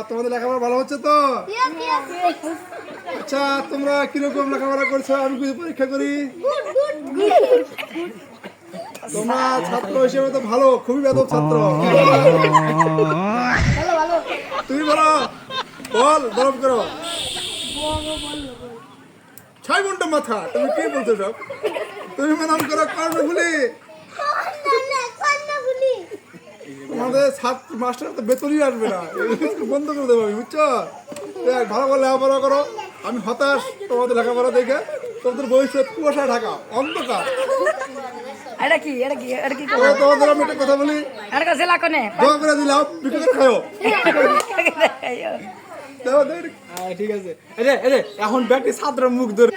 তোমাদের লেখাপড়া ভালো হচ্ছে তো? আচ্ছা, তোমরা কিরকম লেখাপড়া করছো আমি কিছু পরীক্ষা করি। তোমরা ছাত্র হিসেবে তো ভালো, খুবই বেদব ছাত্র। তুমি বলো, বল বরফ করো। 6 ঘন্টা মাথা, তুমি কি বলছো সব? তুমি নাম করো কর্ণফুলি। আমাদের ছাত্র মাস্টার তো বেতনই আসবে না, বন্ধ করে দেবো আমি, বুঝছো? ভালো করে লেখাপড়া করো। আমি হতাশ তোমাদের লেখাপড়া দেখে। তোমাদের ভবিষ্যৎ কুয়াশা ঢাকা, অন্ধকার। তোমাদের আমি একটা কথা বলি, দোয়া করে দিলাম, বিক্রি করে খাও। ঠিক আছে, এখন ব্যাগটি ছাত্র মুখ ধরে